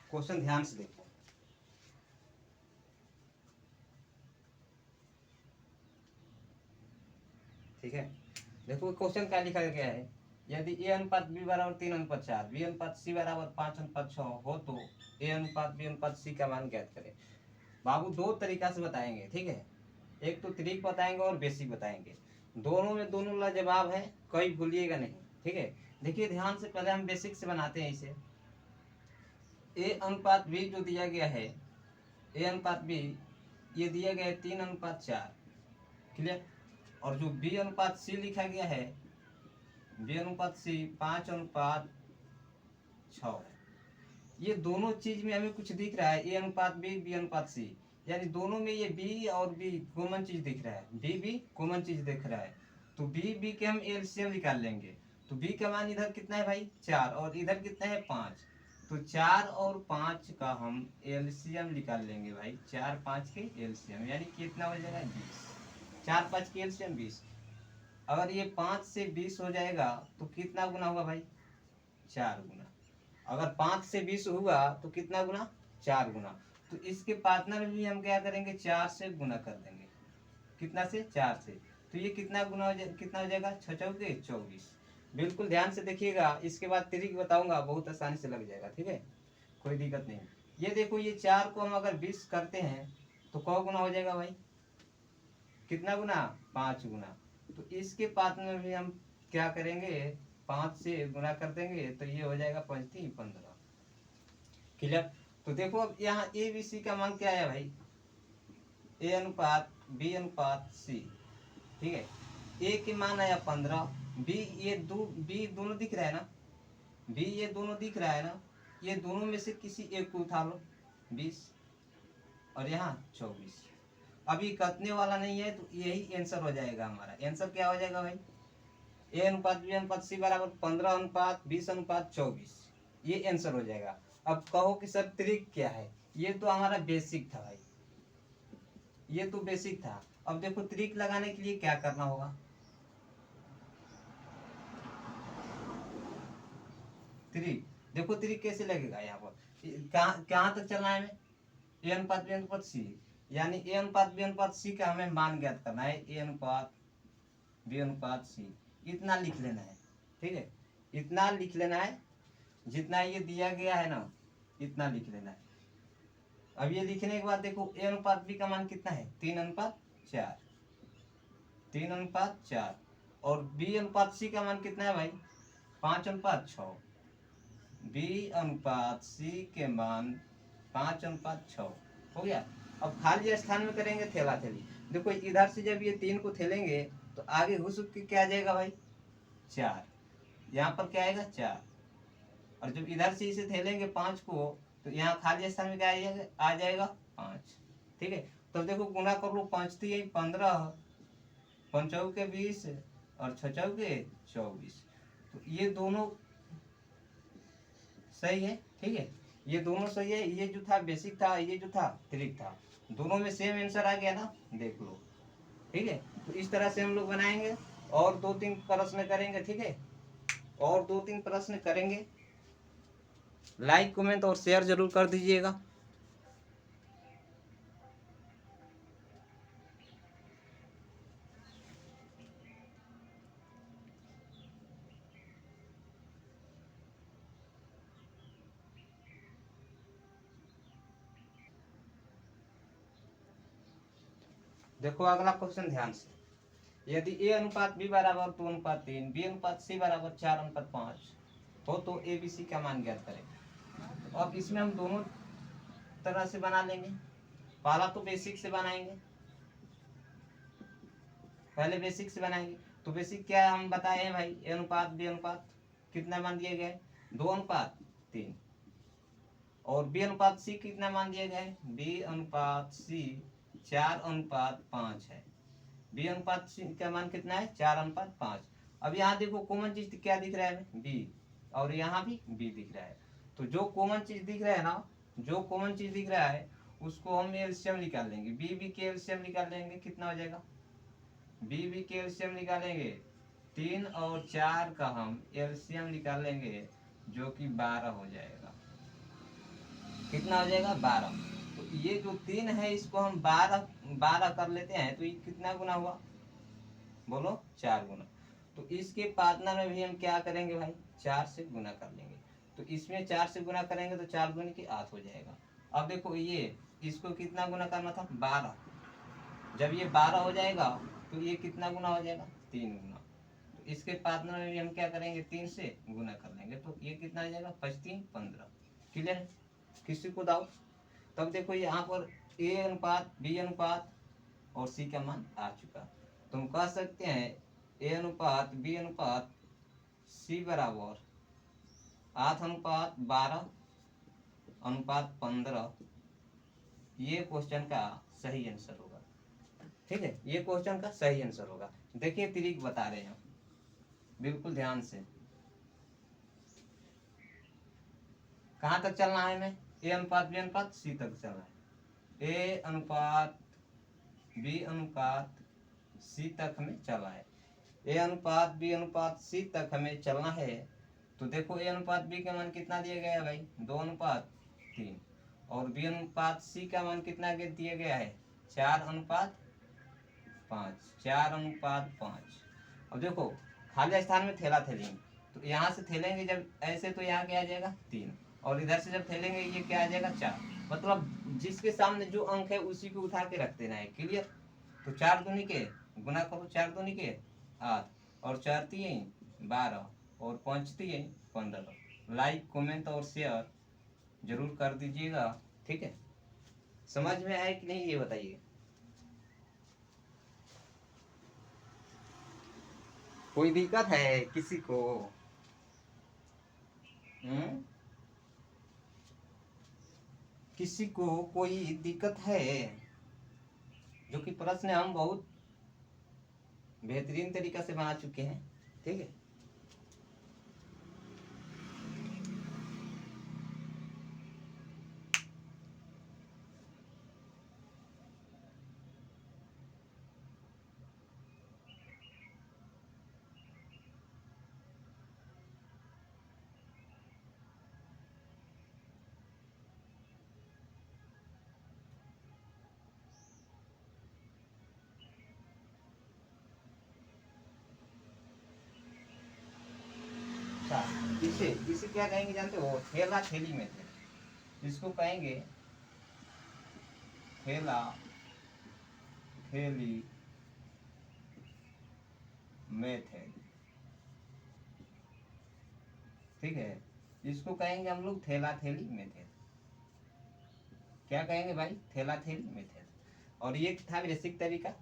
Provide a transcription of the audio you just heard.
Question ध्यान से देखो। ठीक है, देखो क्वेश्चन क्या लिखा गया है। यदि ए अनुपात बी बराबर 3:4, बी अनुपात सी बराबर 5:6 हो तो ए अनुपात बी अनुपात सी का मान ज्ञात करें। बाबू दो तरीका से बताएंगे, ठीक है। एक तो त्रिक बताएंगे और बेसिक बताएंगे। दोनों में दोनों लाजवाब है, कोई भूलिएगा नहीं, ठीक है। देखिए ध्यान से, पहले हम बेसिक से बनाते हैं इसे। ए अनुपात बी जो दिया गया है, ए अनुपात बी ये दिया गया है 3:4, क्लियर। और जो बी अनुपात सी लिखा गया है, बी अनुपात सी 5:6 है। ये दोनों चीज में हमें कुछ दिख रहा है, ए अनुपात बी बी अनुपात सी, यानी दोनों में ये बी और बी कॉमन चीज दिख रहा है, बी बी कॉमन चीज दिख रहा है। तो बी बी के हम एलसीएम निकाल लेंगे। तो बी का मान इधर कितना है भाई 4, और इधर कितना है 5। तो 4 और 5 का हम एलसीएम निकाल लेंगे भाई, 4 5 के एलसीएम, यानी कितना हो जाएगा 20। 4 5 के एलसीएम 20। अगर ये 5 से 20 हो जाएगा तो कितना गुना होगा भाई 4 गुना। अगर 5 से 20 हुआ तो कितना गुना 4 गुना। तो इसके पार्टनर भी हम क्या करेंगे 4 से गुना कर देंगे। कितना से 4 से। तो ये कितना गुना कितना हो जाएगा 6 चौके 24। बिल्कुल ध्यान से देखिएगा, इसके बाद त्रिक बताऊंगा, बहुत आसानी से लग जाएगा, ठीक है, कोई दिक्कत नहीं। ये देखो, ये 4 को हम अगर 20 करते हैं तो कौ गुना हो जाएगा भाई, कितना गुना 5 गुना। तो इसके पार्टनर भी हम क्या करेंगे 5 से गुना कर देंगे, तो ये हो जाएगा 5 3 15, क्लियर। तो देखो अब यहाँ ए बी सी का मान क्या है भाई, ए अनुपात बी अनुपात सी, ठीक है। ए के मान आया 15, बी ये बी दोनों दिख रहा है ना, बी ये दोनों दिख रहा है ना, ये दोनों में से किसी एक को उठा लो 20, और यहाँ 24। अभी कटने वाला नहीं है, तो यही आंसर हो जाएगा हमारा। आंसर क्या हो जाएगा भाई, ए अनुपात बी अनुपात सी बराबर 15:20:24, ये आंसर हो जाएगा। अब कहो कि सर ट्रिक क्या है, ये तो हमारा बेसिक था भाई, ये तो बेसिक था। अब देखो ट्रिक लगाने के लिए क्या करना होगा, ट्रिक देखो, ट्रिक कैसे लगेगा यहाँ पर। कहाँ कहाँ तक चलना है हमें, ए अनुपात बी अनुपात सी, यानी ए अनुपात बी अनुपात सी का हमें मान ज्ञात करना है। ए अनुपात बी अनुपात सी इतना लिख लेना है, ठीक है, इतना लिख लेना है, जितना ये दिया गया है ना इतना लिख लेना है। अब ये लिखने के बाद देखो ए अनुपात बी का मान कितना है 3:4, 3:4, और बी अनुपात सी का मान कितना है भाई 5:6, बी अनुपात सी के मान 5:6 हो गया। अब खाली स्थान में करेंगे थैला थैली। देखो इधर से जब ये 3 को थैलेंगे तो आगे घुस के क्या आ जाएगा भाई 4, यहाँ पर क्या आएगा 4, और जब इधर से इसे थैलेंगे 5 को तो यहाँ खाली स्थान में क्या आ जाएगा 5, ठीक है। तो देखो गुना कर लो, 5 यही 15, 5 चौके 20 और 6 चौके 24। तो ये दोनों सही है, ठीक है, ये दोनों सही है। ये जो था बेसिक था, ये जो था ट्रिक था, दोनों में सेम आंसर आ गया ना, देख लो, ठीक है। तो इस तरह से हम लोग बनाएंगे और 2-3 प्रश्न करेंगे, ठीक है, और 2-3 प्रश्न करेंगे। लाइक कमेंट और शेयर जरूर कर दीजिएगा। देखो अगला क्वेश्चन ध्यान से, यदि ए अनुपात बी बराबर 2:3, बी अनुपात सी बराबर 4:5 हो तो ए बी सी का मान ज्ञात करें। तो अब इसमें हम दोनों तरह से बना लेंगे। पहला तो बेसिक से बनाएंगे, पहले बेसिक से बनाएंगे। तो बेसिक क्या हम बताए हैं भाई, ए अनुपात बी अनुपात कितना मान दिए गए 2:3, और बी अनुपात सी कितना मान दिया गया है, बी अनुपात सी 4:5 है। बी अनुपात सी का मान कितना है 4:5। अब यहाँ देखो कॉमन चीज क्या दिख रहा है हमें बी, और यहाँ भी बी दिख रहा है। तो जो कॉमन चीज दिख रहा है ना, जो कॉमन चीज दिख रहा है उसको हम एलसीएम निकाल लेंगे, बी बी के एलसीएम निकाल लेंगे, कितना हो जाएगा, बी बी के एलसीएम निकालेंगे 3 और 4 का हम एलसीएम निकालेंगे जो कि 12 हो जाएगा। कितना हो जाएगा 12। तो ये जो 3 है इसको हम 12 12 कर लेते हैं, तो ये कितना गुना हुआ बोलो 4 गुना। तो इसके पार्टनर में भी हम क्या करेंगे भाई 4 से गुना कर लेंगे। तो इसमें 4 से गुना करेंगे तो 4 दूनी की 8 हो जाएगा। अब देखो ये इसको कितना गुना करना था 12, जब ये 12 हो जाएगा तो ये कितना गुना हो जाएगा 3 गुना। तो इसके पार्टनर में भी हम क्या करेंगे 3 से गुना कर लेंगे, तो ये कितना आ जाएगा 5 3 15। क्लियर, किसी को डाउट? तब देखो यहाँ पर ए अनुपात बी अनुपात और सी का मान आ चुका। तुम कह सकते हैं ए अनुपात बी अनुपात सी बराबर 8 अनुपात 12 अनुपात 15, ये क्वेश्चन का सही आंसर होगा। ठीक है, ये क्वेश्चन का सही आंसर होगा। देखिए त्रिक बता रहे हैं, बिल्कुल ध्यान से। कहाँ तक चलना है हमें, ए अनुपात बी अनुपात सी तक चलना है। ए अनुपात बी अनुपात सी तक हमें चलना है। ए अनुपात बी अनुपात सी तक हमें चलना है। तो देखो ए अनुपात बी का मान कितना दिया गया है भाई 2 अनुपात 3, और बी अनुपात सी का मान कितना दिया गया है 4 अनुपात 5, 4 अनुपात 5। अब देखो खाली स्थान में थैला थैलेंगे, तो यहाँ से थैलेंगे जब ऐसे तो यहाँ क्या आ जाएगा 3, और इधर से जब थैलेंगे ये क्या आ जाएगा 4। मतलब जिसके सामने जो अंक है उसी को उठा के रख देना है। क्लियर, तो 4 दूनी के गुना करो, 4 दूनी के 8, और 4 3 12, और 5 3 15। लाइक कमेंट और शेयर जरूर कर दीजिएगा। ठीक है, समझ में आए कि नहीं ये बताइए। कोई दिक्कत है किसी को? किसी को कोई दिक्कत है? जो कि प्रश्न हम बहुत बेहतरीन तरीका से बना चुके हैं। ठीक है, अच्छा इसे इसे क्या कहेंगे जानते हो, थैला थैली में थे, इसको कहेंगे थैला थैली मेथड। ठीक है, इसको कहेंगे हम लोग थैला थैली मेथड। क्या कहेंगे भाई थैला थैली मेथड। और ये था बेसिक तरीका।